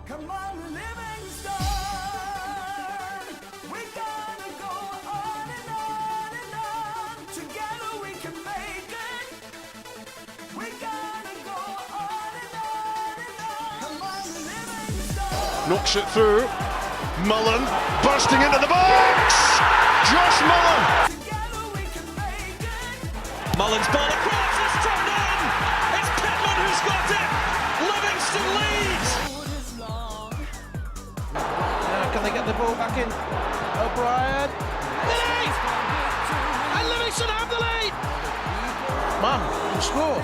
Come on, Livingston. We gotta go on and on and on. Together we can make it. We gotta go on and on and on. Come on, Livingston. Knocks it through. Mullen bursting into the box. Josh Mullen. Together we can make it. Mullen's ball across, it's turned in! It's Pittman who's got it! Livingston leads! Road is long. Can they get the ball back in? O'Brien. Lead! And Livingston have the lead! Man, can score.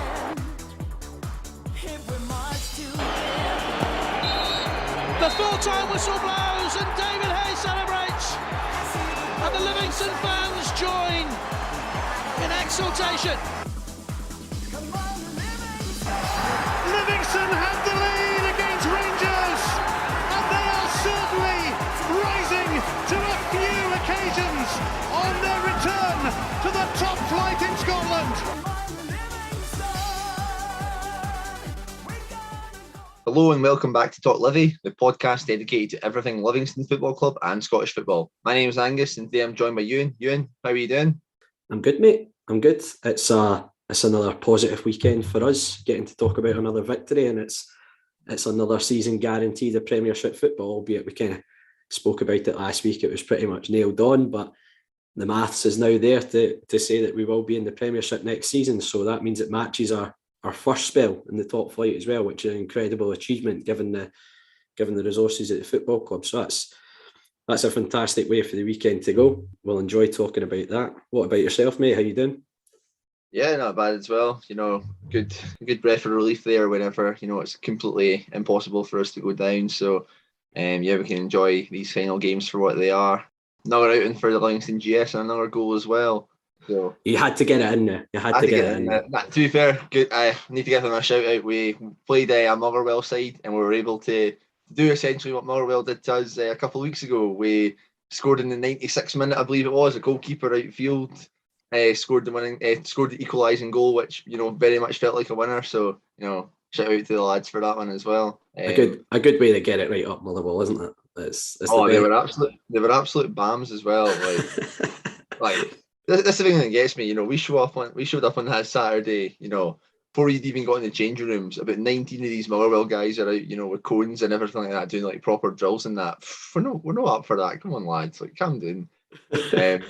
If we march together. The full-time whistle blows and David Hayes celebrates! And the Livingston fans join in exultation. Come on, Livingston. Livingston have the lead against Rangers, and they are certainly rising to a few occasions on their return to the top flight in Scotland. Come on, Livingston. We gotta go. Hello and welcome back to Talk Livi, the podcast dedicated to everything Livingston Football Club and Scottish football. My name is Angus and today I'm joined by Euan. Euan, how are you doing? I'm good, mate. I'm good. It's another positive weekend for us, getting to talk about another victory, and it's another season guaranteed of Premiership football, albeit we kind of spoke about it last week. It was pretty much nailed on, but the maths is now there to say that we will be in the Premiership next season. So that means it matches our first spell in the top flight as well, which is an incredible achievement given the resources at the football club. So that's a fantastic way for the weekend to go. We'll enjoy talking about that. What about yourself, mate? How you doing? Yeah, not bad as well. Good breath of relief there whenever, it's completely impossible for us to go down. So, we can enjoy these final games for what they are. Another outing for the Livingston GS and another goal as well. So You had to get it in there. You had to get it in there. To be fair, good. I need to give them a shout out. We played a Motherwell side and we were able to do essentially what Motherwell did to us a couple of weeks ago. We scored in the 96th minute, I believe it was. A goalkeeper outfield scored the equalising goal, which very much felt like a winner. So shout out to the lads for that one as well. A good way to get it right up Motherwell, isn't it? It's they were absolute bams as well. Like this is the thing that gets me. We showed up on that Saturday. Before you'd even got in the changing rooms, about 19 of these Motherwell guys are out, with cones and everything like that, doing like proper drills and that. We're not up for that. Come on, lads, calm down. But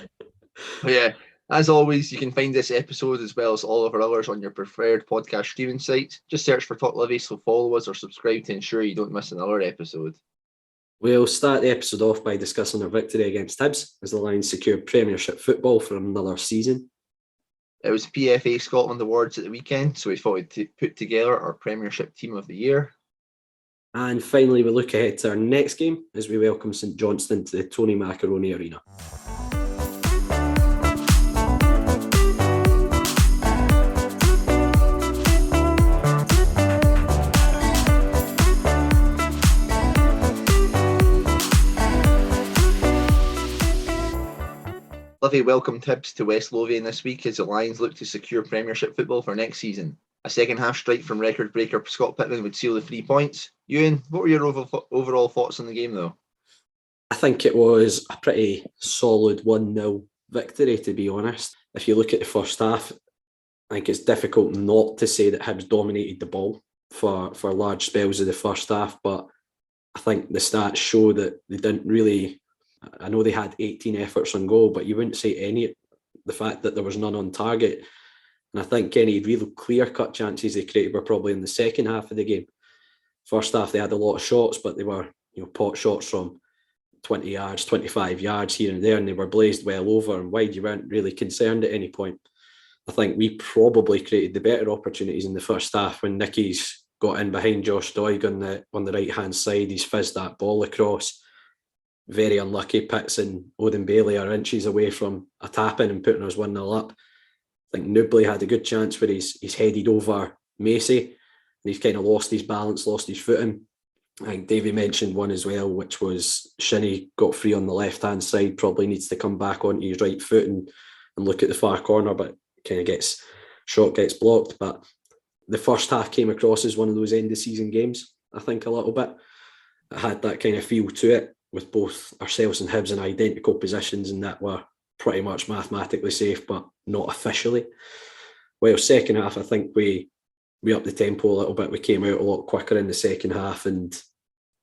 yeah, as always, you can find this episode as well as all of our others on your preferred podcast streaming site. Just search for Talk Livi, so follow us or subscribe to ensure you don't miss another episode. We'll start the episode off by discussing our victory against Hibs as the Lions secured Premiership football for another season. It was PFA Scotland Awards at the weekend, so we thought we'd put together our Premiership Team of the Year. And finally, we look ahead to our next game as we welcome St Johnstone to the Tony Macaroni Arena. Livi welcomed Hibs to West Lothian this week as the Lions look to secure Premiership football for next season. A second-half strike from record breaker Scott Pittman would seal the 3 points. Euan, what were your overall thoughts on the game, though? I think it was a pretty solid 1-0 victory, to be honest. If you look at the first half, I think it's difficult not to say that Hibs dominated the ball for large spells of the first half, but I think the stats show that they didn't really... I know they had 18 efforts on goal, but you wouldn't say any... The fact that there was none on target. And I think any real clear-cut chances they created were probably in the second half of the game. First half, they had a lot of shots, but they were pot shots from 20 yards, 25 yards here and there, and they were blazed well over and wide. You weren't really concerned at any point. I think we probably created the better opportunities in the first half when Nicky's got in behind Josh Doig on the right-hand side. He's fizzed that ball across. Very unlucky. Pitts and Odin Bailey are inches away from a tap-in and putting us 1-0 up. I think Nubley had a good chance where he's headed over Macy and he's kind of lost his balance, lost his footing. I think Davey mentioned one as well, which was Shinnie got free on the left-hand side, probably needs to come back onto his right foot and look at the far corner, but kind of gets blocked. But the first half came across as one of those end-of-season games, I think, a little bit. it had that kind of feel to it, with both ourselves and Hibs in identical positions, and that were pretty much mathematically safe, but not officially. Well, second half, I think we upped the tempo a little bit. We came out a lot quicker in the second half, and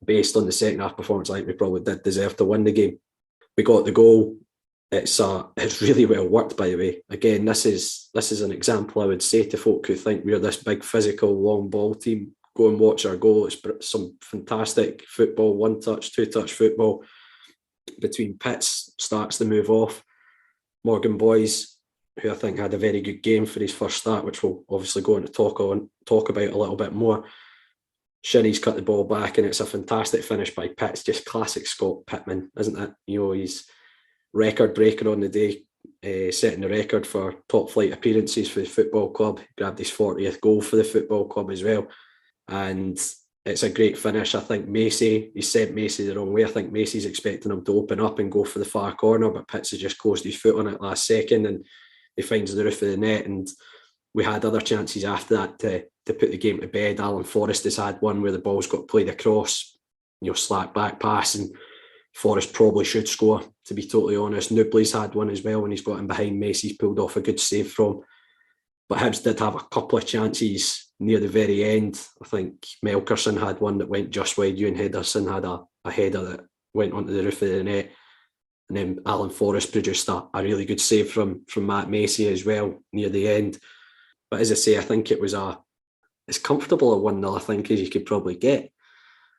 based on the second half performance, I think we probably did deserve to win the game. We got the goal. It's really well worked, by the way. Again, this is an example I would say to folk who think we're this big physical long ball team. Go and watch our goal. It's some fantastic football, 1-touch, 2-touch football between Pitts, starts the move off. Morgan Boys, who I think had a very good game for his first start, which we'll obviously go on to talk about a little bit more. Shinnie's cut the ball back, and it's a fantastic finish by Pitts, just classic Scott Pittman, isn't it? You know, he's record breaker on the day, setting the record for top flight appearances for the football club. He grabbed his 40th goal for the football club as well. And it's a great finish. I think Macy, he sent Macy the wrong way. I think Macy's expecting him to open up and go for the far corner, but Pitts has just closed his foot on it last second, and he finds the roof of the net. And we had other chances after that to put the game to bed. Alan Forrest has had one where the ball's got played across, slack back pass, and Forrest probably should score, to be totally honest. Nubley's had one as well when he's got him behind Macy's, pulled off a good save from. But Hibs did have a couple of chances near the very end. I think Melkerson had one that went just wide. Euan Henderson had a header that went onto the roof of the net. And then Alan Forrest produced a really good save from Matt Macy as well near the end. But as I say, I think it was as comfortable a 1-0, I think, as you could probably get.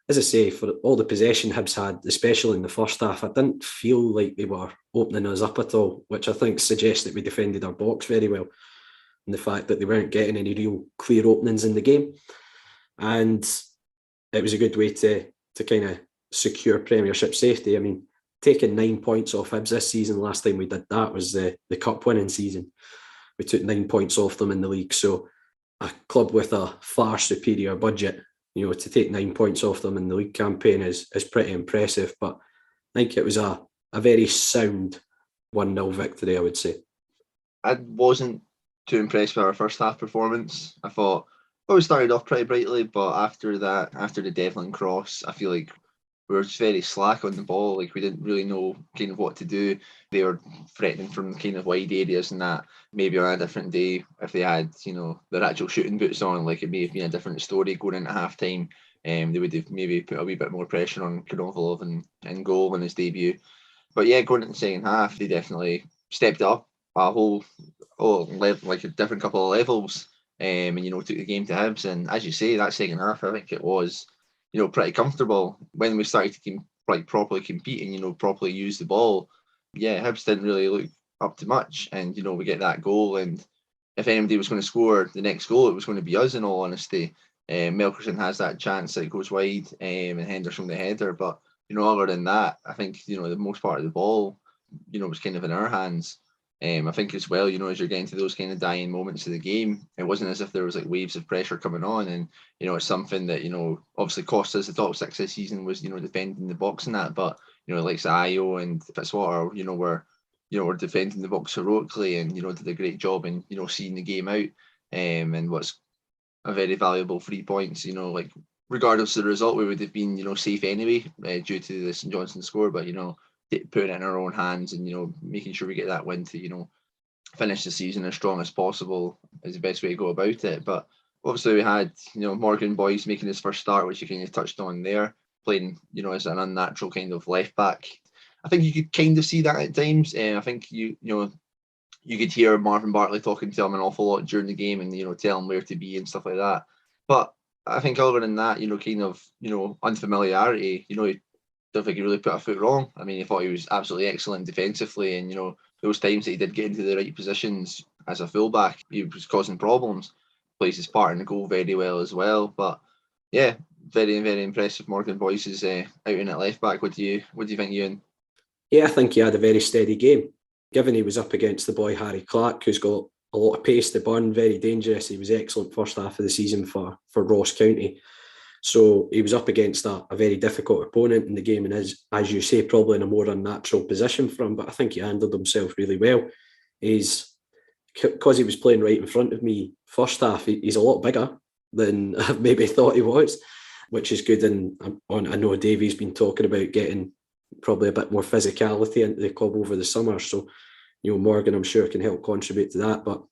As I say, for all the possession Hibs had, especially in the first half, I didn't feel like they were opening us up at all, which I think suggests that we defended our box very well. And the fact that they weren't getting any real clear openings in the game. And it was a good way to kind of secure Premiership safety. I mean, taking 9 points off Hibs this season, last time we did that was the cup winning season. We took 9 points off them in the league. So a club with a far superior budget, to take 9 points off them in the league campaign is pretty impressive. But I think it was a very sound 1-0 victory, I would say. I wasn't too impressed with our first half performance. I thought we started off pretty brightly, but after the Devlin cross, I feel like we were just very slack on the ball. Like, we didn't really know kind of what to do. They were threatening from kind of wide areas, and that maybe on a different day, if they had their actual shooting boots on, like, it may have been a different story going into half time. They would have maybe put a wee bit more pressure on Konovalov in goal in his debut. But yeah, going into the second half, they definitely stepped up a whole level, like a different couple of levels, and took the game to Hibs. And as you say, that second half, I think it was pretty comfortable when we started to properly compete and properly use the ball. Yeah, Hibs didn't really look up to much, and we get that goal, and if anybody was going to score the next goal, it was going to be us, in all honesty. Melkerson has that chance that goes wide, and Henderson the header, but other than that, I think the most part of the ball was kind of in our hands. I think as well, as you're getting to those kind of dying moments of the game, it wasn't as if there was like waves of pressure coming on, and it's something that obviously cost us the top six this season was defending the box and that, but like Ayo and Fitzwater, were defending the box heroically and did a great job in seeing the game out, and what's a very valuable 3 points. Like, regardless of the result, we would have been safe anyway due to the St Johnstone score, but putting it in our own hands and making sure we get that win to finish the season as strong as possible is the best way to go about it. But obviously we had Morgan Boyce making his first start, which you kind of touched on there, playing as an unnatural kind of left back. I think you could kind of see that at times. I think you could hear Marvin Bartley talking to him an awful lot during the game and tell him where to be and stuff like that. But I think other than that, kind of unfamiliarity, don't think he really put a foot wrong. I mean, he thought he was absolutely excellent defensively, and those times that he did get into the right positions as a fullback, he was causing problems. Plays his part in the goal very well as well. But yeah, very, very impressive. Morgan Boyce's outing at left back. What do you think, Euan? Yeah, I think he had a very steady game. Given he was up against the boy Harry Clark, who's got a lot of pace to burn, very dangerous. He was excellent first half of the season for Ross County. So he was up against a very difficult opponent in the game, and as you say, probably in a more unnatural position for him, but I think he handled himself really well. Because he was playing right in front of me first half, he's a lot bigger than I maybe thought he was. which is good. And I know Davey's been talking about getting probably a bit more physicality into the club over the summer. So, Morgan, I'm sure, can help contribute to that. But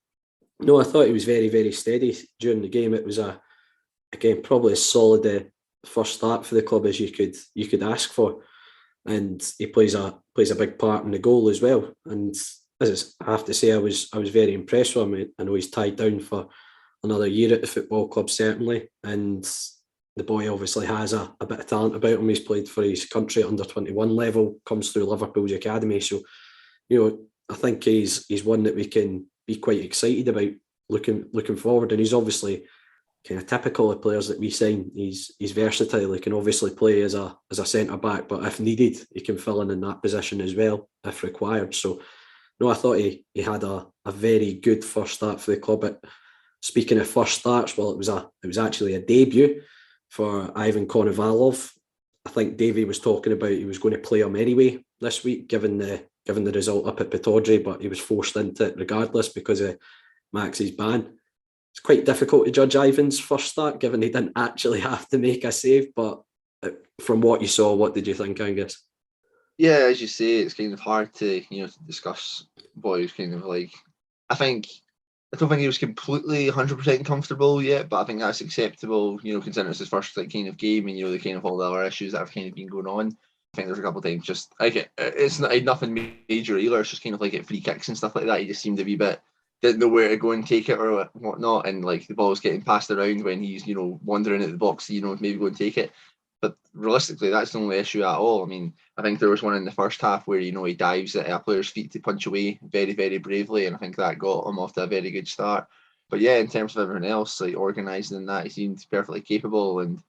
no, I thought he was very, very steady during the game. It was again, probably as solid first start for the club as you could ask for. And he plays a big part in the goal as well. And as I have to say, I was very impressed with him. I know he's tied down for another year at the football club, certainly. And the boy obviously has a bit of talent about him. He's played for his country at under 21 level, comes through Liverpool's academy. So, I think he's one that we can be quite excited about looking forward. And he's obviously kind of typical of players that we sign. He's versatile. He can obviously play as a centre back, but if needed, he can fill in that position as well if required. So, no, I thought he had a very good first start for the club. But speaking of first starts, well, it was actually a debut for Ivan Konovalov. I think Davey was talking about he was going to play him anyway this week, given the result up at Pittodrie, but he was forced into it regardless because of Max's ban. It's quite difficult to judge Ivan's first start, given he didn't actually have to make a save. But from what you saw, what did you think, Angus? Yeah, as you say, it's kind of hard to discuss what he was kind of like. I don't think he was completely 100% comfortable yet, but I think that's acceptable, considering it's his first kind of game and the kind of all the other issues that have kind of been going on. I think there's a couple of times just it's nothing major either. It's just kind of like at free kicks and stuff like that. He just seemed to be a bit didn't know where to go and take it or whatnot, and like the ball's getting passed around when he's wandering at the box, maybe go and take it. But realistically, that's the only issue at all. I mean, I think there was one in the first half where he dives at a player's feet to punch away very, very bravely, and I think that got him off to a very good start. But yeah, in terms of everything else, like organising and that, he seemed perfectly capable, and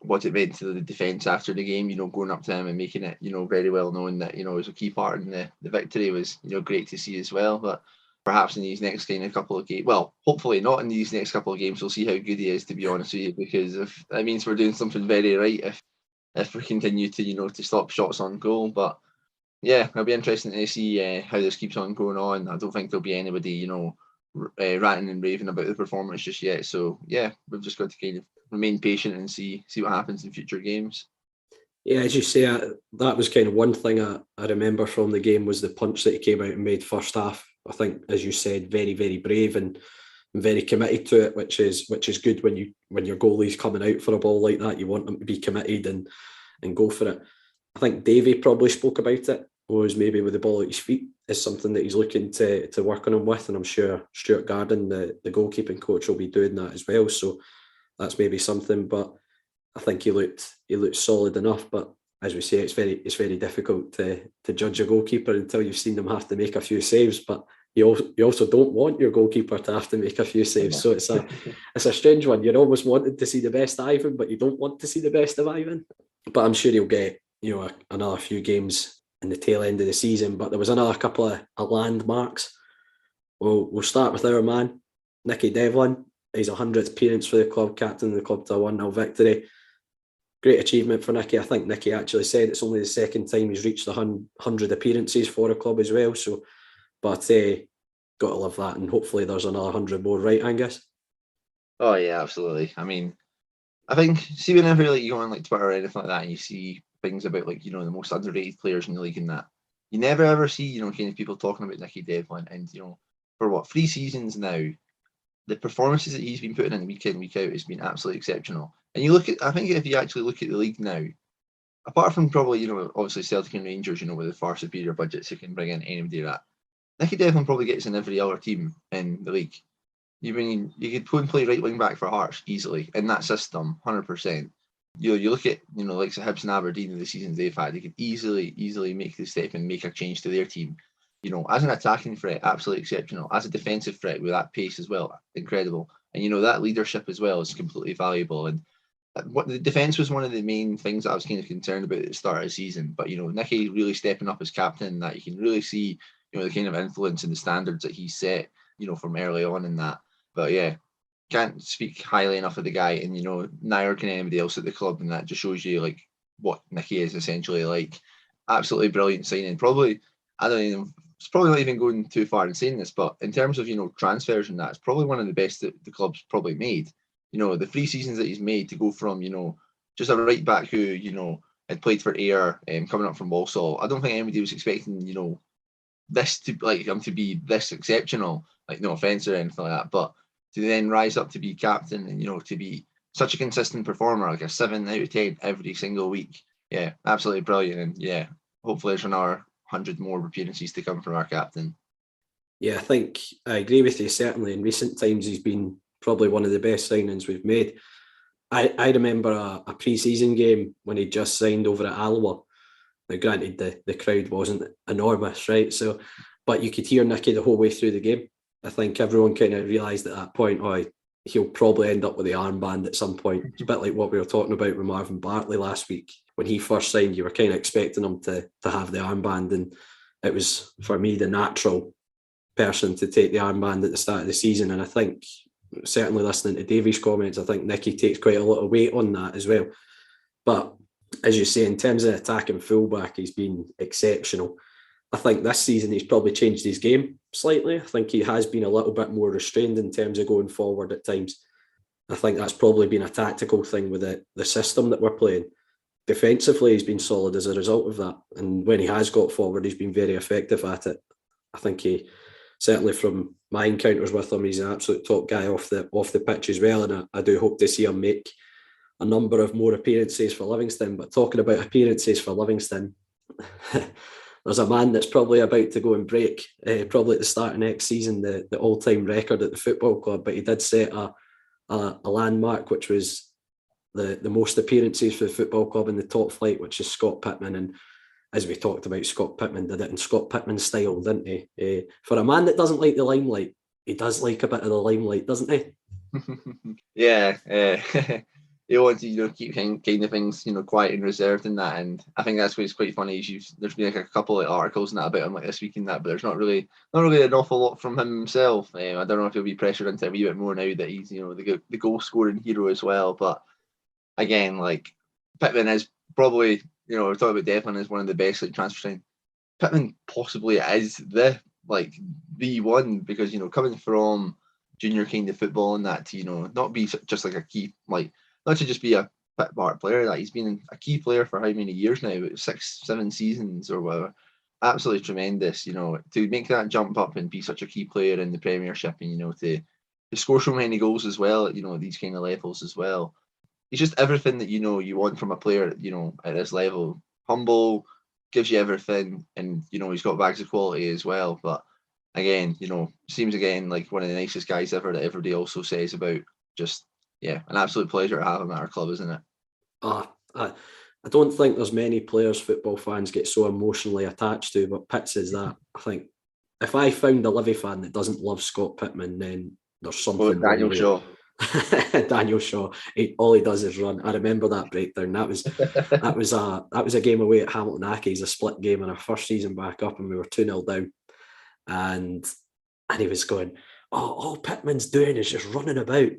what it meant to the defence after the game, going up to him and making it, very well known that it was a key part in the victory was great to see as well. But perhaps in these next kind of couple of games, well, hopefully not in these next couple of games, we'll see how good he is, to be honest with you, because if that means we're doing something very right if we continue to to stop shots on goal. But yeah, it'll be interesting to see how this keeps on going on. I don't think there'll be anybody ranting and raving about the performance just yet. So yeah, we've just got to kind of remain patient and see what happens in future games. Yeah, as you say, that was kind of one thing I remember from the game was the punch that he came out and made first half. I think, as you said, very, very brave and very committed to it, which is good when your goalie's coming out for a ball like that. You want them to be committed and go for it. I think Davey probably spoke about it, was maybe with the ball at his feet is something that he's looking to work on him with, and I'm sure Stuart Garden, the goalkeeping coach, will be doing that as well. So that's maybe something, but I think he looked solid enough. But as we say, it's very difficult to judge a goalkeeper until you've seen them have to make a few saves. But you also don't want your goalkeeper to have to make a few saves. So it's a strange one. You're almost wanting to see the best Ivan, but you don't want to see the best of Ivan. But I'm sure he'll get another few games in the tail end of the season. But there was another couple of landmarks. We'll start with our man, Nicky Devlin. His 100th appearance for the club, captain the club to a 1-0 victory. Great achievement for Nicky. I think Nicky actually said it's only the second time he's reached 100 appearances for a club as well. So, but got to love that, and hopefully there's another 100 more, right, Angus? Oh yeah, absolutely. I mean, I think whenever you go on like Twitter or anything like that, and you see things about like the most underrated players in the league and that, you never ever see kind of people talking about Nicky Devlin, and for 3 seasons now, the performances that he's been putting in week in, week out has been absolutely exceptional. And I think if you actually look at the league now, apart from probably, obviously Celtic and Rangers, with the far superior budgets who can bring in anybody at, Nicky Devlin probably gets in every other team in the league. You could go and play right wing back for Hearts easily in that system, 100%. You look at, like Hibs and Aberdeen in the seasons they've had, they could easily make the step and make a change to their team. As an attacking threat, absolutely exceptional. As a defensive threat with that pace as well, incredible. And that leadership as well is completely valuable. And what the defence was one of the main things that I was kind of concerned about at the start of the season. But Nicky really stepping up as captain, that you can really see the kind of influence and the standards that he set from early on in that. But yeah, can't speak highly enough of the guy, and neither can anybody else at the club, and that just shows you like what Nicky is essentially like. Absolutely brilliant signing. Probably, I don't even. It's probably not even going too far in saying this, but in terms of transfers and that, it's probably one of the best that the club's probably made. you know, the 3 seasons that he's made to go from, you know, just a right back who, you know, had played for Ayr, coming up from Walsall. I don't think anybody was expecting, you know, this to like him to be this exceptional. Like, no offense or anything like that, but to then rise up to be captain and, you know, to be such a consistent performer, like a 7 out of 10 every single week. Yeah, absolutely brilliant. And yeah, hopefully there's another 100 more appearances to come from our captain. Yeah, I think I agree with you. Certainly in recent times, he's been probably one of the best signings we've made. I remember a pre-season game when he just signed over at Alloa. Now, granted, the crowd wasn't enormous, right? So, but you could hear Nicky the whole way through the game. I think everyone kind of realised at that point, oh, he'll probably end up with the armband at some point. It's a bit like what we were talking about with Marvin Bartley last week. When he first signed, you were kind of expecting him to have the armband, and it was, for me, the natural person to take the armband at the start of the season. And I think, certainly listening to Davey's comments, I think Nicky takes quite a lot of weight on that as well. But as you say, in terms of attacking fullback, he's been exceptional. I think this season he's probably changed his game slightly. I think he has been a little bit more restrained in terms of going forward at times. I think that's probably been a tactical thing with the system that we're playing. Defensively, he's been solid as a result of that. And when he has got forward, he's been very effective at it. I think he, certainly from my encounters with him, he's an absolute top guy off the pitch as well. And I do hope to see him make a number of more appearances for Livingston. But talking about appearances for Livingston, there's a man that's probably about to go and break, probably at the start of next season, the all-time record at the football club. But he did set a landmark, which was the most appearances for the football club in the top flight, which is Scott Pittman. And as we talked about, Scott Pittman did it in Scott Pittman style, didn't he? For a man that doesn't like the limelight, he does like a bit of the limelight, doesn't he? Yeah, he wants to, you know, keep kind of things, you know, quiet and reserved in that. And I think that's what's quite funny. There's been like a couple of articles and that about him like this week and that, but there's not really an awful lot from him himself. I don't know if he'll be pressured into a wee bit more now that he's, you know, the goal scoring hero as well. But again, like, Pittman is probably, you know, we're talking about Declan as one of the best like transfer signings. Pittman possibly is the one, because, you know, coming from junior kind of football and that to, you know, not be just like a key, like, not to just be a part player, that he's been a key player for how many years now, 6-7 seasons or whatever. Absolutely tremendous, you know, to make that jump up and be such a key player in the Premiership, and, you know, to score so many goals as well, you know, at these kind of levels as well. He's just everything that, you know, you want from a player, you know, at this level. Humble, gives you everything, and, you know, he's got bags of quality as well. But again, you know, seems again like one of the nicest guys ever, that everybody also says about. Just, yeah, an absolute pleasure to have him at our club, isn't it? I don't think there's many players football fans get so emotionally attached to, but Pitts is that. I think if I found a Livy fan that doesn't love Scott Pittman, then there's something. Daniel Shaw. Daniel Shaw. All he does is run. I remember that breakdown. That was a game away at Hamilton Accies, a split game in our first season back up, and we were 2-0 down. And he was going, all Pittman's doing is just running about.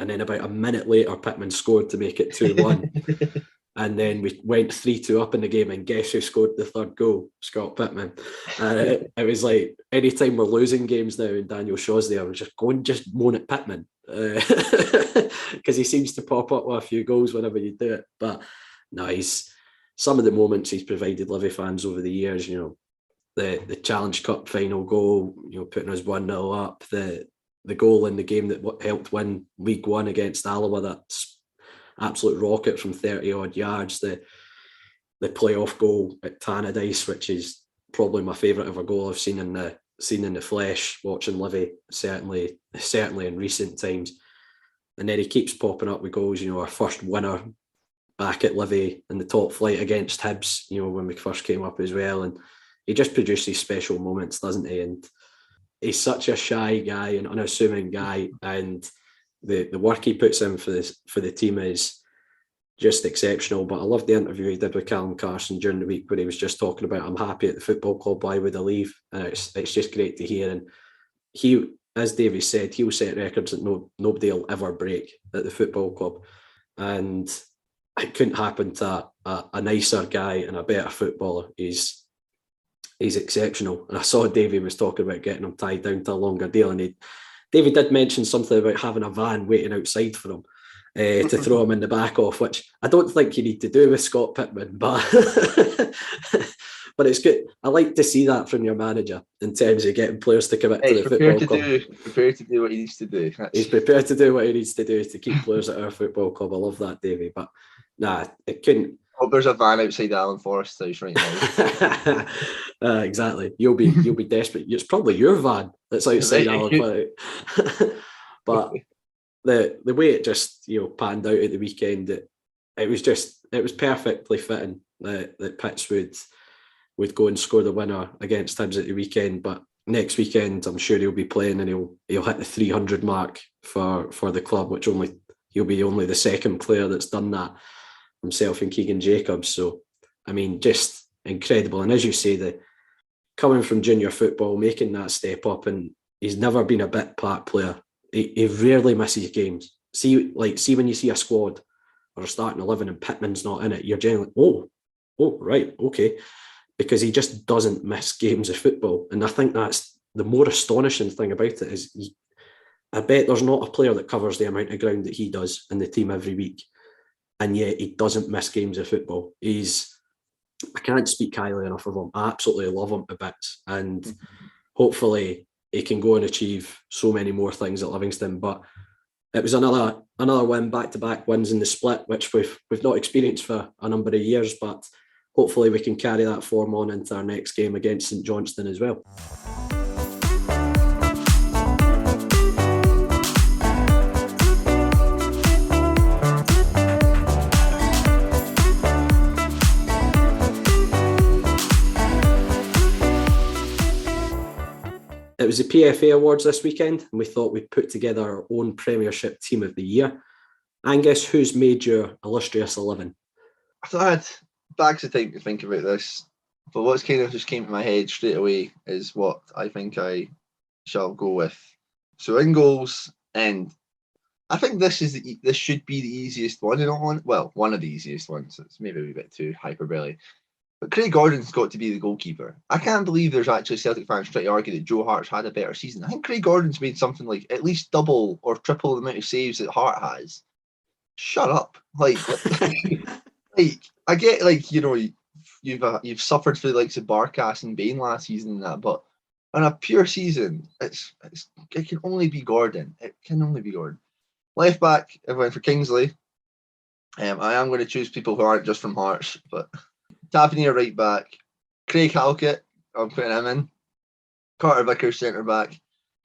And then about a minute later, Pittman scored to make it 2-1. And then we went 3-2 up in the game, and guess who scored the third goal? Scott Pittman. It was like, anytime we're losing games now and Daniel Shaw's there, we're just moan at Pittman. Because he seems to pop up with a few goals whenever you do it. But no, some of the moments he's provided Livy fans over the years, you know, the Challenge Cup final goal, you know, putting us 1-0 up, the goal in the game that helped win League One against Alloa, that's absolute rocket from 30 odd yards, the playoff goal at Tannadice, which is probably my favourite ever goal I've seen in the flesh watching Livy, certainly in recent times. And then he keeps popping up with goals, you know, our first winner back at Livy in the top flight against Hibs, you know, when we first came up as well. And he just produces special moments, doesn't he? And he's such a shy guy and unassuming guy, and the work he puts in for the team is just exceptional. But I love the interview he did with Callum Carson during the week, where he was just talking about, I'm happy at the football club, why would I leave? And it's just great to hear. And he, as Davey said, he'll set records that nobody will ever break at the football club. And it couldn't happen to a nicer guy and a better footballer. He's exceptional. And I saw Davey was talking about getting him tied down to a longer deal. And Davey did mention something about having a van waiting outside for him. to throw him in the back off, which I don't think you need to do with Scott Pittman, but but it's good. I like to see that from your manager in terms of getting players to commit to the football club. Prepared to do what he needs to do. He's prepared to do what he needs to do to keep players at our football club. I love that, Davey. But nah, it couldn't. Hope there's a van outside Alan Forest House right now. Exactly. You'll be desperate. It's probably your van that's outside Alan Forest. But the way it just panned out at the weekend, it was perfectly fitting that Pitts would go and score the winner against Hibs at the weekend. But next weekend, I'm sure he'll be playing and he'll hit the 300 mark for the club, which he'll be only the second player that's done that, himself and Keegan Jacobs. So, I mean, just incredible. And as you say, coming from junior football, making that step up, and he's never been a bit part player. He rarely misses games. See when you see a squad or a starting 11 and Pittman's not in it, you're generally, oh, right, okay. Because he just doesn't miss games of football. And I think that's the more astonishing thing about it is I bet there's not a player that covers the amount of ground that he does in the team every week. And yet he doesn't miss games of football. I can't speak highly enough of him. I absolutely love him to bits. And hopefully he can go and achieve so many more things at Livingston. But it was another win, back-to-back wins in the split, which we've not experienced for a number of years, but hopefully we can carry that form on into our next game against St Johnstone as well. It was the PFA Awards this weekend, and we thought we'd put together our own Premiership Team of the Year. Angus, who's made your illustrious 11? I had bags of time to think about this, but what's kind of just came to my head straight away is what I think I shall go with. So in goals, and I think this should be the easiest one. One of the easiest ones. It's maybe a wee bit too hyperbole. But Craig Gordon's got to be the goalkeeper. I can't believe there's actually Celtic fans trying to argue that Joe Hart's had a better season. I think Craig Gordon's made something like at least double or triple the amount of saves that Hart has. Shut up. I get you've suffered for the likes of Barkas and Bain last season and that, but on a pure season, it can only be Gordon. It can only be Gordon. Left back, I went for Kingsley. I am going to choose people who aren't just from Hearts, but Tavernier right back, Craig Halkett, I'm putting him in. Carter Vickers centre back.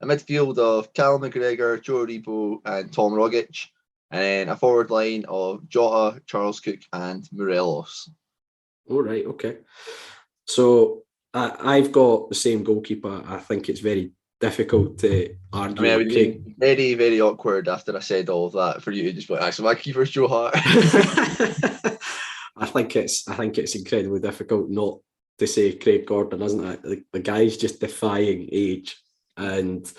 A midfield of Cal McGregor, Joe Rebo, and Tom Rogic. And then a forward line of Jota, Charles Cook, and Morelos. All right, okay. So I've got the same goalkeeper. I think it's very difficult to argue. It would be very, very awkward after I said all of that for you to just be like, so my keeper's Joe Hart. I think it's incredibly difficult not to say Craig Gordon, isn't it? The guy's just defying age, and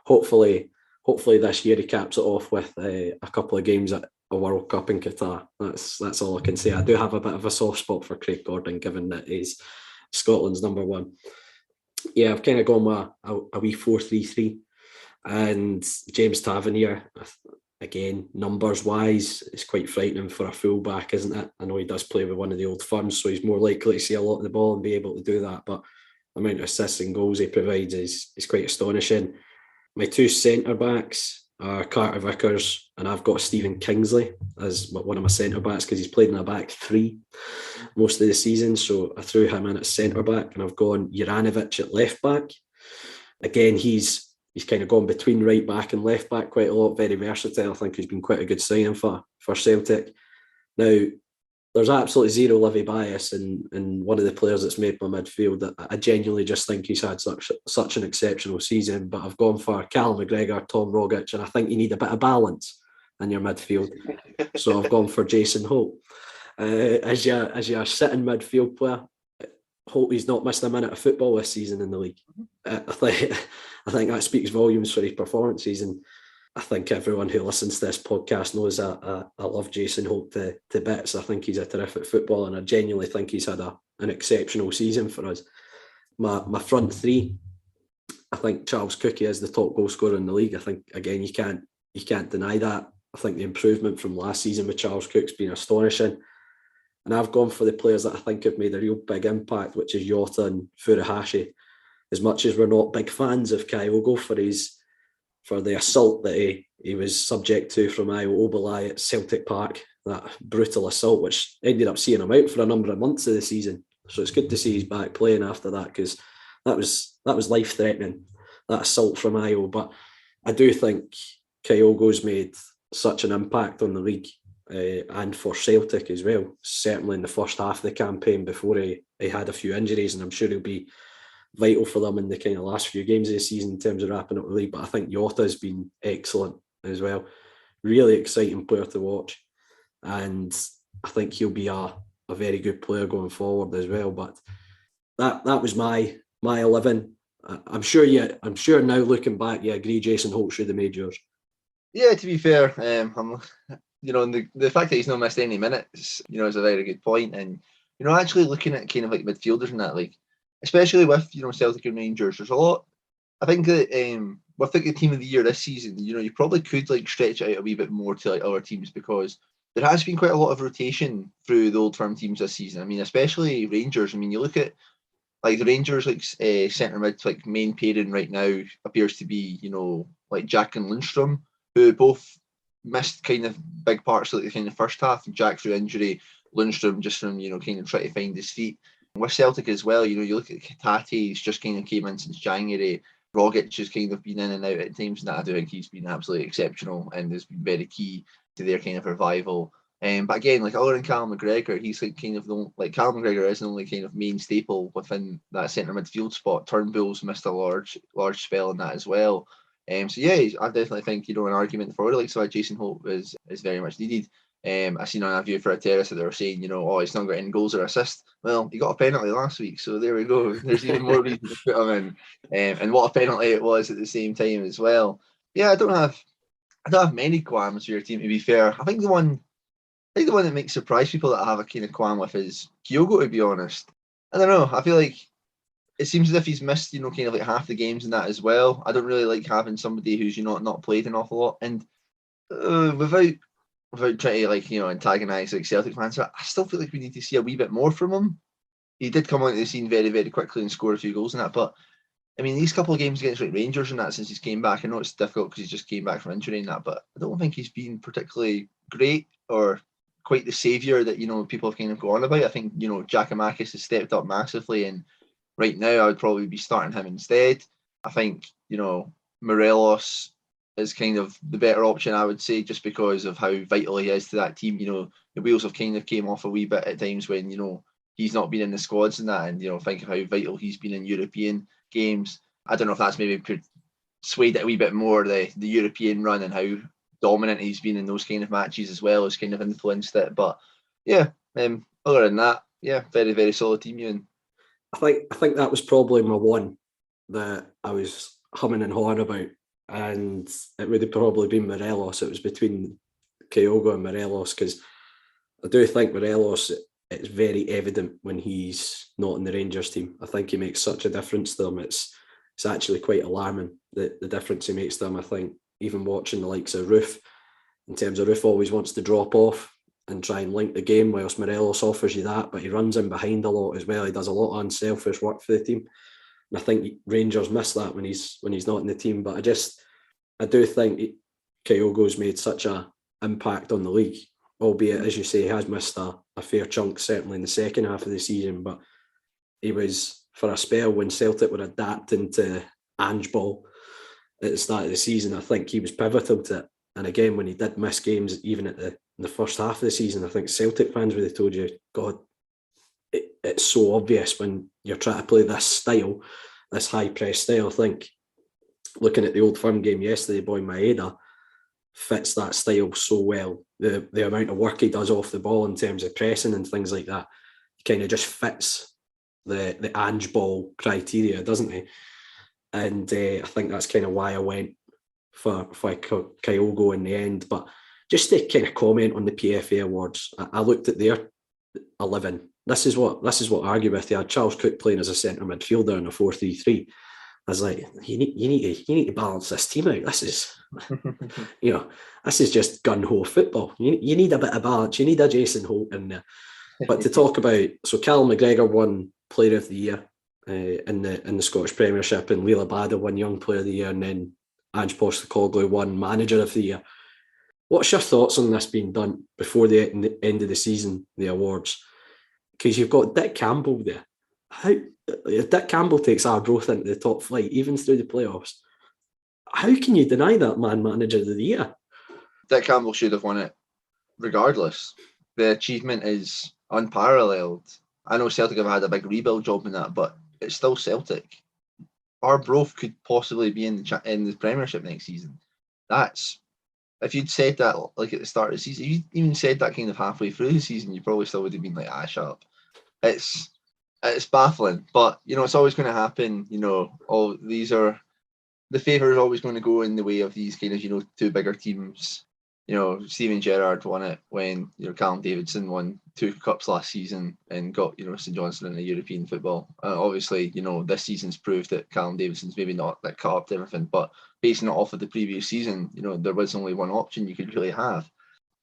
hopefully this year he caps it off with a couple of games at a World Cup in Qatar. That's all I can say. I do have a bit of a soft spot for Craig Gordon, given that he's Scotland's number one. Yeah, I've kind of gone with a wee 4-3-3, and James Tavernier. Again, numbers-wise, it's quite frightening for a full-back, isn't it? I know he does play with one of the old firms, so he's more likely to see a lot of the ball and be able to do that, but the amount of assists and goals he provides is quite astonishing. My two centre-backs are Carter Vickers, and I've got Stephen Kingsley as one of my centre-backs because he's played in a back three most of the season, so I threw him in at centre-back, and I've gone Juranovic at left-back. Again, he's kind of gone between right back and left back quite a lot, very versatile. I think he's been quite a good signing for Celtic. Now, there's absolutely zero Livy bias in one of the players that's made my midfield. I genuinely just think he's had such an exceptional season, but I've gone for Cal McGregor, Tom Rogic, and I think you need a bit of balance in your midfield. So I've gone for Jason Holt. As your sitting midfield player, Holt he's not missed a minute of football this season in the league. I think that speaks volumes for his performances, and I think everyone who listens to this podcast knows I love Jason Holt to bits. I think he's a terrific footballer, and I genuinely think he's had an exceptional season for us. My front three, I think Charles Cook is the top goal scorer in the league. I think again you can't deny that. I think the improvement from last season with Charles Cook's been astonishing. And I've gone for the players that I think have made a real big impact, which is Jota and Furuhashi. As much as we're not big fans of Kyogo for the assault that he was subject to from Ayo Obalai at Celtic Park, that brutal assault, which ended up seeing him out for a number of months of the season. So it's good to see he's back playing after that, because that was life-threatening, that assault from Ayo. But I do think Kyogo's made such an impact on the league and for Celtic as well, certainly in the first half of the campaign before he had a few injuries, and I'm sure he'll be vital for them in the kind of last few games of the season in terms of wrapping up the league. But I think Jota's been excellent as well. Really exciting player to watch, and I think he'll be a very good player going forward as well. But that was my 11. I'm sure now looking back, you agree Jason Holt should have made yours. Yeah, to be fair, I'm, the fact that he's not missed any minutes, is a very good point. And actually looking at kind of like midfielders and that, like especially with Celtic and Rangers, there's a lot. I think that with like the team of the year this season, you probably could like stretch it out a wee bit more to like other teams, because there has been quite a lot of rotation through the Old Firm teams this season. I mean, especially Rangers. I mean, you look at like the Rangers, like centre mid, like main pairing right now appears to be like Jack and Lundstrom, who both missed kind of big parts of the kind of first half. Jack through injury, Lundstrom just from kind of trying to find his feet. With Celtic as well, you look at Hatate, he's just kind of came in since January. Rogic has kind of been in and out at times, and I do think he's been absolutely exceptional and has been very key to their kind of revival. But again, like other than Callum McGregor, he's like kind of Callum McGregor is the only kind of main staple within that centre midfield spot. Turnbull's missed a large spell in that as well. So yeah, I definitely think an argument for it, like so Jason Holt is very much needed. I seen on a view for a terrace that they were saying, he's not got any goals or assists. Well, he got a penalty last week, so there we go. There's even more reason to put him in. And what a penalty it was at the same time as well. Yeah, I don't have many qualms for your team, to be fair. I think the one that makes surprise people that I have a kind of qualm with is Kyogo, to be honest. I don't know. I feel like it seems as if he's missed, kind of like half the games in that as well. I don't really like having somebody who's, not played an awful lot. And without trying to antagonise like Celtic fans, I still feel like we need to see a wee bit more from him. He did come onto the scene very, very quickly and score a few goals in that. But I mean, these couple of games against Rangers and that, since he's came back, I know it's difficult because he just came back from injury and that, but I don't think he's been particularly great or quite the saviour that people have kind of gone on about. I think Giakoumakis has stepped up massively, and right now I would probably be starting him instead. I think Morelos is kind of the better option, I would say, just because of how vital he is to that team. The wheels have kind of came off a wee bit at times when he's not been in the squads and that, and think of how vital he's been in European games. I don't know if that's maybe swayed it a wee bit more, the European run and how dominant he's been in those kind of matches as well as kind of influenced it. But yeah, other than that, yeah, very, very solid team, Euan. I think that was probably my one that I was humming and hawing about, and it would have probably been Morelos. It was between Kyogo and Morelos, because I do think Morelos, it's very evident when he's not in the Rangers team. I think he makes such a difference to them. It's actually quite alarming, the difference he makes to them. I think even watching the likes of Roof, in terms of Roof always wants to drop off and try and link the game, whilst Morelos offers you that, but he runs in behind a lot as well. He does a lot of unselfish work for the team. And I think Rangers miss that when he's not in the team. But I do think Kyogo's made such an impact on the league, albeit, as you say, he has missed a fair chunk, certainly in the second half of the season. But he was, for a spell when Celtic were adapting to Ange ball at the start of the season, I think he was pivotal to it. And again, when he did miss games, even at the first half of the season, I think Celtic fans would have told you, God, it's so obvious when you're trying to play this style, this high press style. I think looking at the Old Firm game yesterday, boy Maeda fits that style so well. The amount of work he does off the ball in terms of pressing and things like that, he kind of just fits the Ange ball criteria, doesn't he? And I think that's kind of why I went for Kyogo in the end. But just to kind of comment on the PFA Awards, I looked at their 11. This is what I argue with. They had Charles Cook playing as a centre midfielder in a 4-3-3. I was like, you need to balance this team out. This You know, this is just gun-ho football. You need a bit of balance. You need a Jason Holt in there. But to talk about, so Callum McGregor won Player of the Year in the Scottish Premiership, and Leila Bada won Young Player of the Year, and then Ange Postecoglou won Manager of the Year. What's your thoughts on this being done before the end of the season, the awards? Because you've got Dick Campbell there. If Dick Campbell takes Arbroath into the top flight, even through the playoffs, how can you deny that man Manager of the Year? Dick Campbell should have won it regardless. The achievement is unparalleled. I know Celtic have had a big rebuild job in that, but it's still Celtic. Arbroath could possibly be in the Premiership next season. That's, if you'd said that like at the start of the season, if you even said that kind of halfway through the season, you probably still would have been like, shut up. It's baffling, but you know, it's always going to happen. You know, all these are, the favour is always going to go in the way of these kind of, you know, two bigger teams. You know, Steven Gerrard won it when, you know, Callum Davidson won 2 cups last season and got, you know, St Johnstone in the European football. Obviously, you know, this season's proved that Callum Davidson's maybe not that cut up to everything, but basing it off of the previous season, you know, there was only one option you could really have.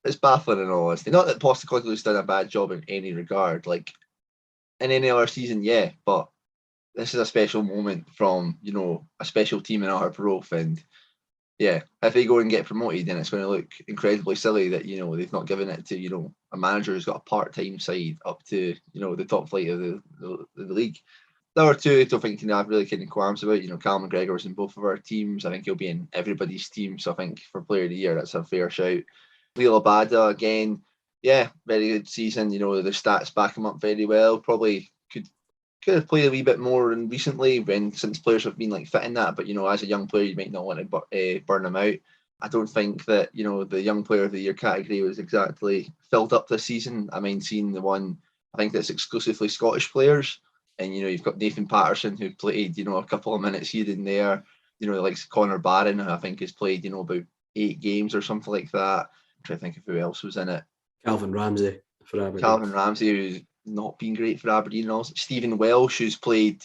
It's baffling in all honesty. Not that Postecoglou's done a bad job in any regard. Like, in any other season, yeah, but this is a special moment from, you know, a special team in Arbroath, and yeah, if they go and get promoted, then it's going to look incredibly silly that, you know, they've not given it to, you know, a manager who's got a part-time side up to, you know, the top flight of the league. There are two I don't think have really kind of qualms about. You know, Callum McGregor was in both of our teams. I think he'll be in everybody's team. So I think for Player of the Year, that's a fair shout. Leila Bada, again, yeah, very good season. You know, the stats back him up very well. Probably could have played a wee bit more and recently since players have been like fitting that, but you know, as a young player you might not want to burn them out. I don't think that, you know, the Young Player of the Year category was exactly filled up this season. I mean, seeing the one, I think that's exclusively Scottish players, and you know, you've got Nathan Patterson who played, you know, a couple of minutes here and there, you know, like Connor Barron, who I think has played, you know, about 8 games or something like that. I'm trying to think of who else was in it. Calvin Ramsey for Aberdeen. Calvin Ramsey, who's not been great for Aberdeen, and also Stephen Welsh, who's played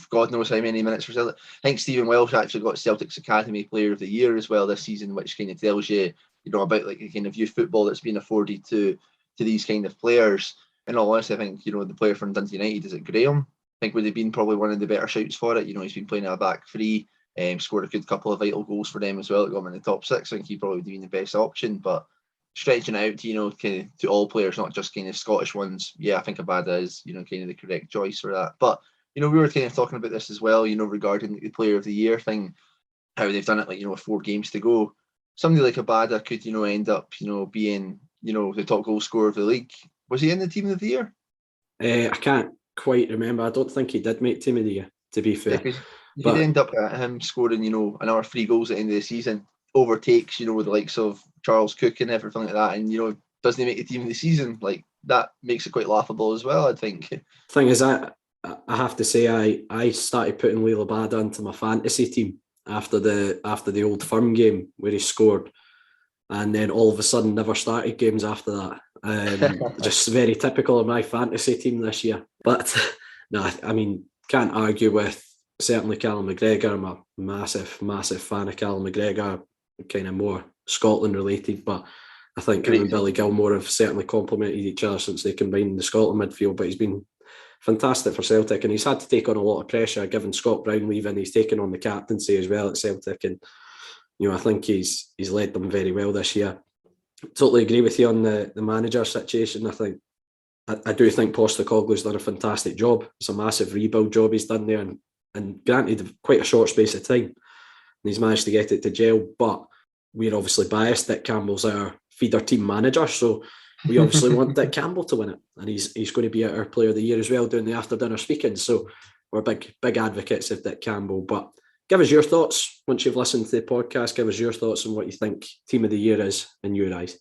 God knows how many minutes for Celtic. I think Stephen Welsh actually got Celtic's Academy Player of the Year as well this season, which kind of tells you, you know, about like the kind of youth football that's been afforded to these kind of players. In all honesty, I think, you know, the player from Dundee United, is it Graham? I think would have been probably one of the better shouts for it. You know, he's been playing at a back three, scored a good couple of vital goals for them as well that got him in the top 6. I think he probably would have been the best option, but stretching out to, you know, kind of to all players, not just kind of Scottish ones. Yeah, I think Abada is, you know, kind of the correct choice for that. But, you know, we were kind of talking about this as well, you know, regarding the Player of the Year thing, how they've done it like, you know, with 4 games to go. Somebody like Abada could, you know, end up, you know, being, you know, the top goal scorer of the league. Was he in the Team of the Year? I can't quite remember. I don't think he did make Team of the Year, to be fair. Yeah, but he'd end up at him scoring, you know, another 3 goals at the end of the season, overtakes, you know, the likes of Charles Cook and everything like that, and, you know, doesn't he make the team of the season? Like, that makes it quite laughable as well, I think. Thing is, I have to say, I started putting Leila Bada into my fantasy team after the Old Firm game where he scored, and then all of a sudden never started games after that. Just very typical of my fantasy team this year. But no, I mean, can't argue with certainly Callum McGregor. I'm a massive fan of Callum McGregor, kind of more Scotland related, but I think him and Billy Gilmore have certainly complemented each other since they combined in the Scotland midfield. But he's been fantastic for Celtic, and he's had to take on a lot of pressure given Scott Brown leaving. He's taken on the captaincy as well at Celtic, and you know, I think he's led them very well this year. Totally agree with you on the manager situation. I do think Postecoglou's done a fantastic job. It's a massive rebuild job he's done there, and granted quite a short space of time, and he's managed to get it to gel. But we're obviously biased. Dick Campbell's our feeder team manager, so we obviously want Dick Campbell to win it, and he's going to be our Player of the Year as well, doing the after dinner speaking. So we're big advocates of Dick Campbell. But give us your thoughts once you've listened to the podcast. Give us your thoughts on what you think Team of the Year is in your eyes.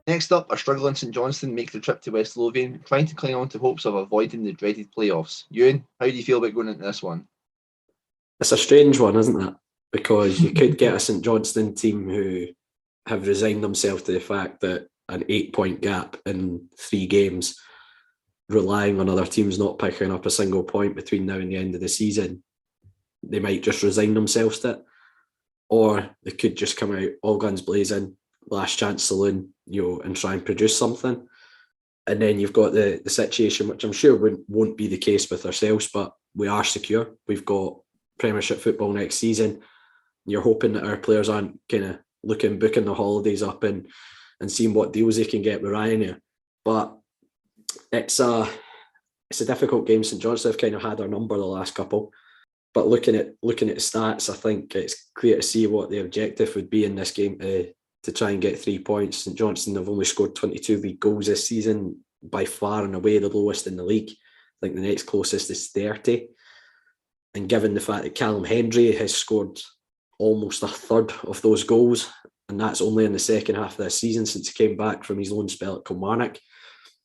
Next up, a struggling St Johnstone make the trip to West Lothian, trying to cling on to hopes of avoiding the dreaded playoffs. Euan, how do you feel about going into this one? It's a strange one, isn't it? because you could get a St Johnstone team who have resigned themselves to the fact that an 8-point gap in 3 games, relying on other teams not picking up a single point between now and the end of the season, they might just resign themselves to it. Or they could just come out all guns blazing, last chance saloon, and try and produce something. And then you've got the situation, which I'm sure won't be the case with ourselves, but we are secure. We've got Premiership football next season. You're hoping that our players aren't kind of booking their holidays up and seeing what deals they can get with Ryanair. But it's a difficult game. St Johnstone have kind of had our number the last couple. But looking at the stats, I think it's clear to see what the objective would be in this game to try and get 3 points. St Johnstone have only scored 22 league goals this season, by far and away the lowest in the league. I think the next closest is 30. And given the fact that Callum Hendry has scored almost a third of those goals, and that's only in the second half of this season since he came back from his loan spell at Kilmarnock,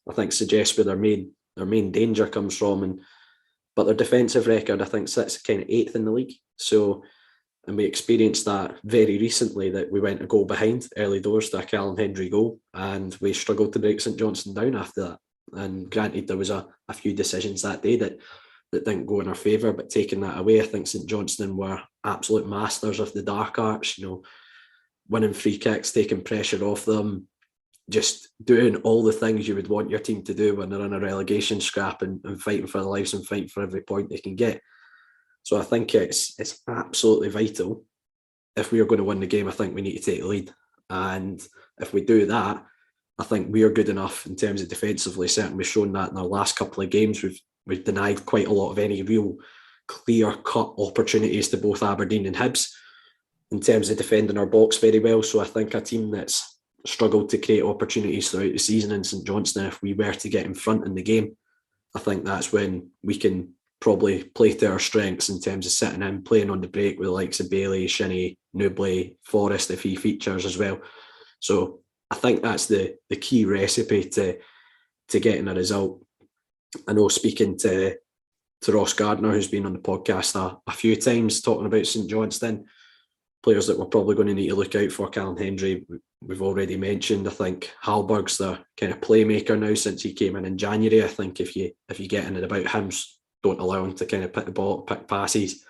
I think suggests where their main danger comes from. But their defensive record, I think, sits kind of 8th in the league. So, and we experienced that very recently, that we went a goal behind early doors to a Callum Hendry goal, and we struggled to break St Johnstone down after that. And granted, there was a few decisions that day that didn't go in our favour, but taking that away, I think St Johnstone were absolute masters of the dark arts, winning free kicks, taking pressure off them, just doing all the things you would want your team to do when they're in a relegation scrap and fighting for their lives and fighting for every point they can get. So I think it's absolutely vital. If we are going to win the game, I think we need to take the lead. And if we do that, I think we are good enough in terms of defensively. Certainly we've shown that in our last couple of games. We've denied quite a lot of any real clear-cut opportunities to both Aberdeen and Hibs in terms of defending our box very well. So I think a team that's struggled to create opportunities throughout the season in St Johnstone, if we were to get in front in the game, I think that's when we can probably play to our strengths in terms of sitting in, playing on the break with the likes of Bailey, Shinnie, Newbley, Forrest if he features as well. So I think that's the key recipe to getting a result. I know, speaking to Ross Gardner, who's been on the podcast a few times talking about St Johnstone, players that we're probably going to need to look out for. Callum Hendry, we've already mentioned. I think Hallberg's the kind of playmaker now since he came in January. I think if you get in and about him, don't allow him to kind of pick the ball, pick passes.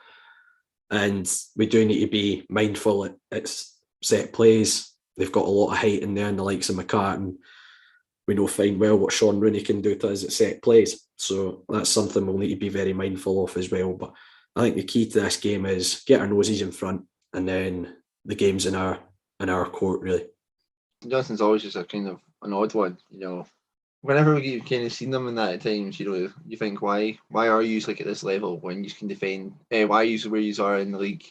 And we do need to be mindful at set plays. They've got a lot of height in there, and the likes of McCartan. We know fine well what Sean Rooney can do to us at set plays. So that's something we'll need to be very mindful of as well. But I think the key to this game is get our noses in front, and then the game's in our court, really. Johnson's always just a kind of an odd one, Whenever you've kind of seen them in that at times, you think, why are you like at this level when you can defend? Why are you where you are in the league?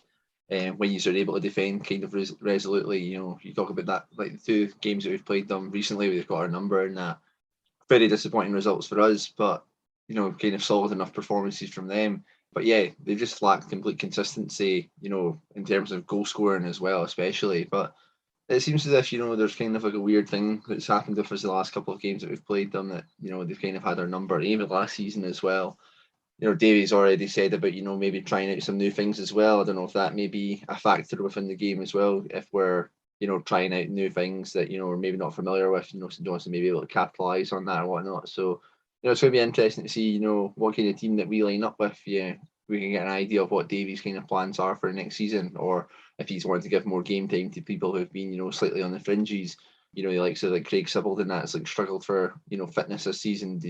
When you are able to defend kind of resolutely, you talk about that, like the 2 games that we've played them recently, we've got our number and that. Very disappointing results for us, but kind of solid enough performances from them. But yeah, they just lacked complete consistency, in terms of goal scoring as well, especially. But it seems as if, there's kind of like a weird thing that's happened with us the last couple of games that we've played them, that, they've kind of had our number, even last season as well. Davy's already said about, maybe trying out some new things as well. I don't know if that may be a factor within the game as well, if we're, trying out new things that, we're maybe not familiar with, St Johnstone may be able to capitalise on that or whatnot. So, it's going to be interesting to see, what kind of team that we line up with. Yeah, we can get an idea of what Davy's kind of plans are for the next season, or if he's wanting to give more game time to people who've been, slightly on the fringes. The likes of like Craig Sibbald and that's like struggled for, fitness this season.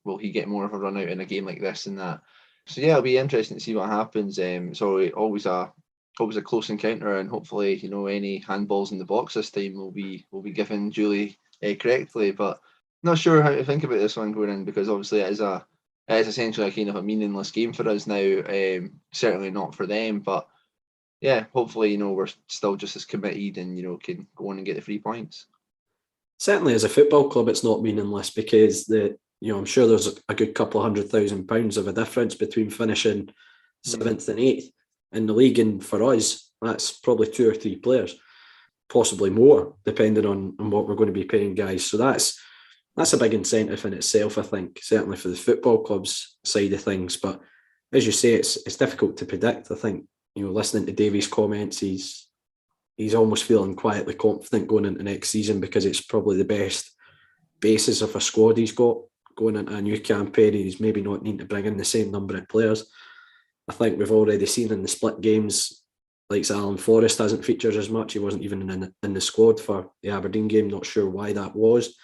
Will he get more of a run out in a game like this and that? So yeah, it'll be interesting to see what happens. So always a close encounter, and hopefully, any handballs in the box this time will be given duly correctly. But not sure how to think about this one going in, because obviously it is essentially a kind of a meaningless game for us now. Certainly not for them, but yeah, hopefully, we're still just as committed and, can go on and get the 3 points. Certainly as a football club, it's not meaningless, because I'm sure there's a good couple of £100,000 of a difference between finishing 7th and 8th in the league. And for us, that's probably 2 or 3 players, possibly more, depending on what we're going to be paying guys. So that's a big incentive in itself, I think, certainly for the football club's side of things. But as you say, it's difficult to predict. I think, listening to Davy's comments, he's almost feeling quietly confident going into next season because it's probably the best basis of a squad he's got going into a new campaign. He's maybe not needing to bring in the same number of players. I think we've already seen in the split games, like Alan Forrest hasn't featured as much. He wasn't even in the squad for the Aberdeen game. Not sure why that was.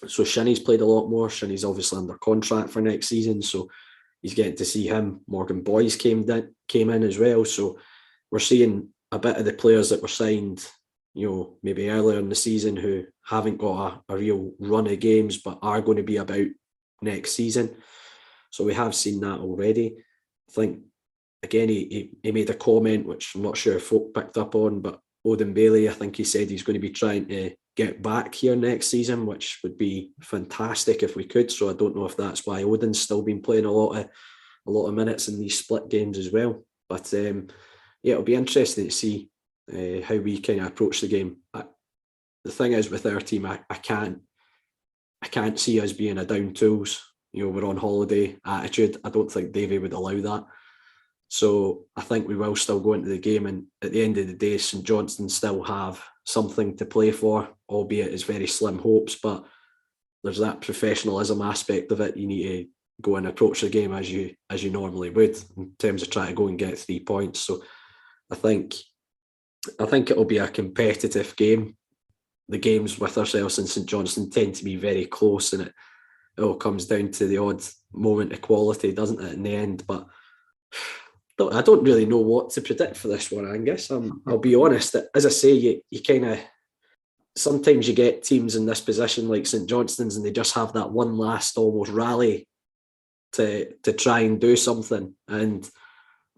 So Shinnie's played a lot more. Shinnie's obviously under contract for next season, so he's getting to see him. Morgan Boyes came in as well. So we're seeing a bit of the players that were signed, maybe earlier in the season who haven't got a real run of games but are going to be about next season. So we have seen that already. I think, again, he made a comment, which I'm not sure if folk picked up on, but Odin Bailey, I think he said he's going to be trying to get back here next season, which would be fantastic if we could. So I don't know if that's why Odin's still been playing a lot of minutes in these split games as well. But it'll be interesting to see how we kind of approach the game. The thing is with our team, I can't see us being a down tools, we're on holiday attitude. I don't think Davey would allow that. So I think we will still go into the game, and at the end of the day, St Johnstone still have something to play for, albeit it's very slim hopes, but there's that professionalism aspect of it. You need to go and approach the game as you normally would in terms of trying to go and get 3 points. So I think it'll be a competitive game. The games with ourselves and St Johnstone tend to be very close, and it all comes down to the odd moment of quality, doesn't it, in the end? But I don't really know what to predict for this one, Angus. I'll be honest. As I say, you kind of sometimes you get teams in this position like St Johnstone's, and they just have that one last almost rally to try and do something. And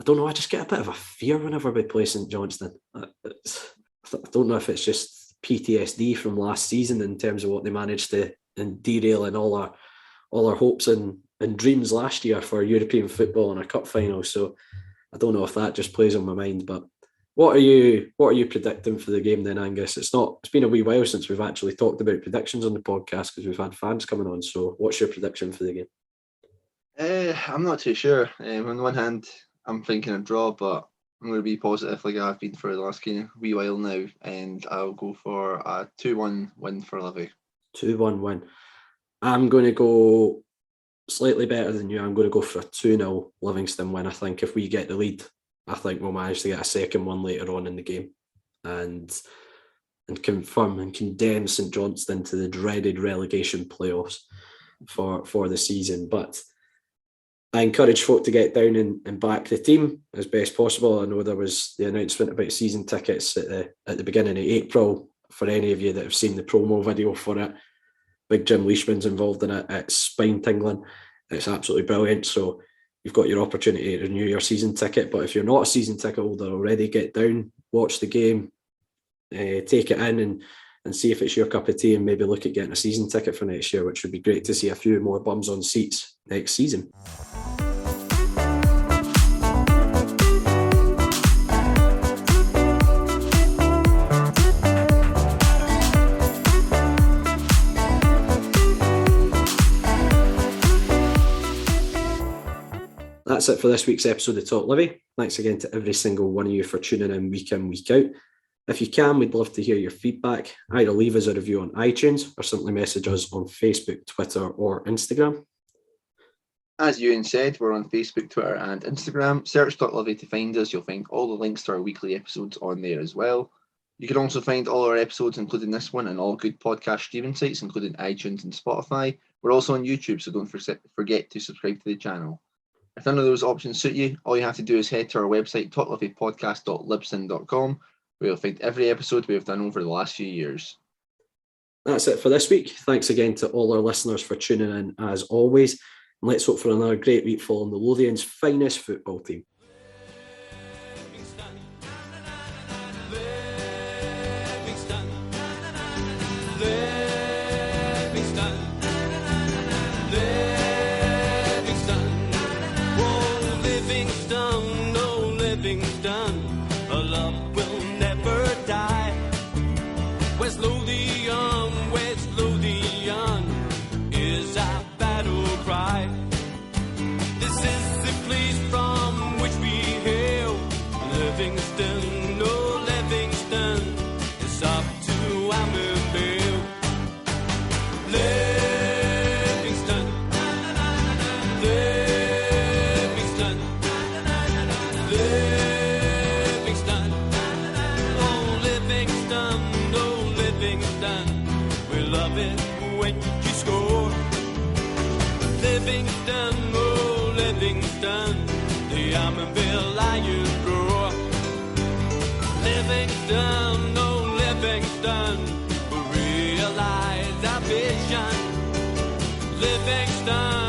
I don't know. I just get a bit of a fear whenever we play St Johnstone. I don't know if it's just PTSD from last season in terms of what they managed to derail in all our hopes and dreams last year for European football and a cup final. So I don't know if that just plays on my mind. But what are you predicting for the game then, Angus? It's been a wee while since we've actually talked about predictions on the podcast because we've had fans coming on. So what's your prediction for the game? I'm not too sure. On the one hand, I'm thinking a draw, but I'm going to be positive like I've been for the last kind of wee while now, and I'll go for a 2-1 win for Livi. 2-1 win. I'm going to go slightly better than you. I'm going to go for a 2-0 Livingston win. I think if we get the lead, I think we'll manage to get a second one later on in the game and confirm and condemn St Johnstone to the dreaded relegation playoffs for the season. But I encourage folk to get down and back the team as best possible. I know there was the announcement about season tickets at the beginning of April. For any of you that have seen the promo video for it, Big Jim Leishman's involved in it. It's spine-tingling. It's absolutely brilliant. So you've got your opportunity to renew your season ticket. But if you're not a season ticket holder already, get down, watch the game, take it in and see if it's your cup of tea, and maybe look at getting a season ticket for next year, which would be great to see a few more bums on seats next season. That's it for this week's episode of Talk Livi. Thanks again to every single one of you for tuning in, week out. If you can, we'd love to hear your feedback. Either leave us a review on iTunes or simply message us on Facebook, Twitter or Instagram. As Euan said, we're on Facebook, Twitter and Instagram. Search Talk Livi to find us. You'll find all the links to our weekly episodes on there as well. You can also find all our episodes, including this one, and all good podcast streaming sites, including iTunes and Spotify. We're also on YouTube, so don't forget to subscribe to the channel. If none of those options suit you, all you have to do is head to our website, talklivipodcast.libsyn.com, where you'll find every episode we have done over the last few years. That's it for this week. Thanks again to all our listeners for tuning in as always. And let's hope for another great week following the Lothian's finest football team. This is the place from which we hail. when you score. Livingston, oh Livingston, the Armorville Lions roar. Livingston, oh Livingston, we realise our vision. Livingston.